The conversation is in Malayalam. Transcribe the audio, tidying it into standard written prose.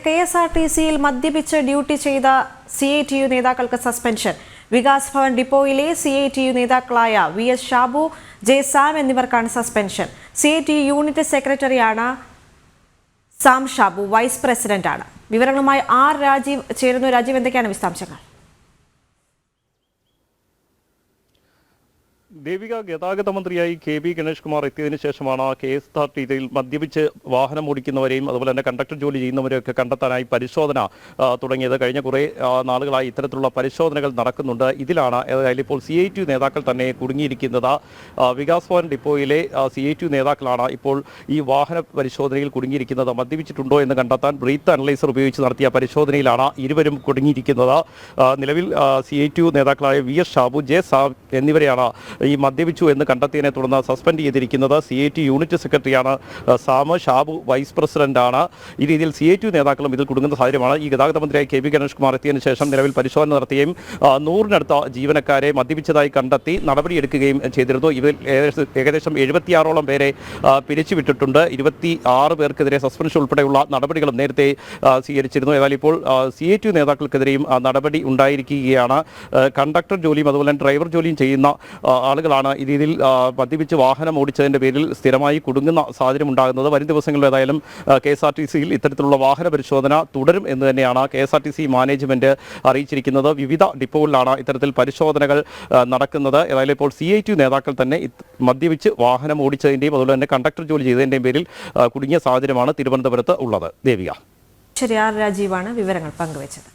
KSRTCയിൽ മദ്യപിച്ച് ഡ്യൂട്ടി ചെയ്ത CITU നേതാക്കൾക്ക് സസ്പെൻഷൻ. വികാസ് ഭവൻ ഡിപ്പോയിലെ CITU നേതാക്കളായ VS ഷാബു, J സാം എന്നിവർക്കാണ് സസ്പെൻഷൻ. CITU യൂണിറ്റ് സെക്രട്ടറിയാണ് സാം ഷാബു, വൈസ് പ്രസിഡന്റാണ്. വിവരങ്ങളുമായി രാജീവ് ചേരുന്നു. രാജീവ്, എന്തൊക്കെയാണ് വിശദാംശങ്ങൾ? ദേവിക, ഗതാഗത മന്ത്രിയായി KB ഗണേഷ് കുമാർ എത്തിയതിനു ശേഷമാണ് KSRTCയിൽ മദ്യപിച്ച് വാഹനം ഓടിക്കുന്നവരെയും അതുപോലെ തന്നെ കണ്ടക്ടർ ജോലി ചെയ്യുന്നവരെയൊക്കെ കണ്ടെത്താനായി പരിശോധന തുടങ്ങിയത്. കഴിഞ്ഞ കുറേ നാളുകളായി ഇത്തരത്തിലുള്ള പരിശോധനകൾ നടക്കുന്നുണ്ട്. ഇതിലാണ് ഏതായാലും ഇപ്പോൾ CITU നേതാക്കൾ തന്നെ കുടുങ്ങിയിരിക്കുന്നത്. വികാസ് ഭവൻ ഡിപ്പോയിലെ CITU നേതാക്കളാണ് ഇപ്പോൾ ഈ വാഹന പരിശോധനയിൽ കുടുങ്ങിയിരിക്കുന്നത്. മദ്യപിച്ചിട്ടുണ്ടോ എന്ന് കണ്ടെത്താൻ ബ്രീത്ത് അനലൈസർ ഉപയോഗിച്ച് നടത്തിയ പരിശോധനയിലാണ് ഇരുവരും കുടുങ്ങിയിരിക്കുന്നത്. നിലവിൽ CITU നേതാക്കളായ VS ഷാബു, J സാം എന്നിവരെയാണ് ഈ മദ്യപിച്ചു എന്ന് കണ്ടെത്തിയതിനെ തുടർന്ന് സസ്പെൻഡ് ചെയ്തിരിക്കുന്നത്. CITU യൂണിറ്റ് സെക്രട്ടറിയാണ് സാം, ഷാബു വൈസ് പ്രസിഡന്റാണ്. ഈ രീതിയിൽ CITU നേതാക്കളും ഇതിൽ കുടുങ്ങുന്ന സാഹചര്യമാണ്. ഈ ഗതാഗത മന്ത്രിയായി KB ഗണേഷ് കുമാർ എത്തിയതിനു ശേഷം നിലവിൽ പരിശോധന നടത്തുകയും 100-നടുത്ത ജീവനക്കാരെ മദ്യപിച്ചതായി കണ്ടെത്തി നടപടിയെടുക്കുകയും ചെയ്തിരുന്നു. ഇതിൽ ഏകദേശം 76ഓളം പേരെ പിരിച്ചുവിട്ടിട്ടുണ്ട്. 26 പേർക്കെതിരെ സസ്പെൻഷൻ ഉൾപ്പെടെയുള്ള നടപടികളും നേരത്തെ സ്വീകരിച്ചിരുന്നു. ഏതായാലും ഇപ്പോൾ CITU നേതാക്കൾക്കെതിരെയും നടപടി ഉണ്ടായിരിക്കുകയാണ്. കണ്ടക്ടർ ജോലിയും അതുപോലെ ഡ്രൈവർ ജോലിയും ചെയ്യുന്ന ആളുകളാണ് ഈ രീതിയിൽ മദ്യപിച്ച് വാഹനം ഓടിച്ചതിൻ്റെ പേരിൽ സ്ഥിരമായി കുടുങ്ങുന്ന സാഹചര്യം ഉണ്ടാകുന്നത്. വരും ദിവസങ്ങളിൽ ഏതായാലും KSRTCയിൽ ഇത്തരത്തിലുള്ള വാഹന പരിശോധന തുടരും എന്ന് തന്നെയാണ് KSRTC മാനേജ്മെൻറ്റ് അറിയിച്ചിരിക്കുന്നത്. വിവിധ ഡിപ്പോകളിലാണ് ഇത്തരത്തിൽ പരിശോധനകൾ നടക്കുന്നത്. ഏതായാലും ഇപ്പോൾ CITU നേതാക്കൾ തന്നെ മദ്യപിച്ച് വാഹനം ഓടിച്ചതിൻ്റെയും അതുപോലെ തന്നെ കണ്ടക്ടർ ജോലി ചെയ്തതിൻ്റെയും പേരിൽ കുടുങ്ങിയ സാഹചര്യമാണ് തിരുവനന്തപുരത്ത് ഉള്ളത്. ദേവിക. ശരി, രാജീവാണ് വിവരങ്ങൾ പങ്കുവച്ചത്.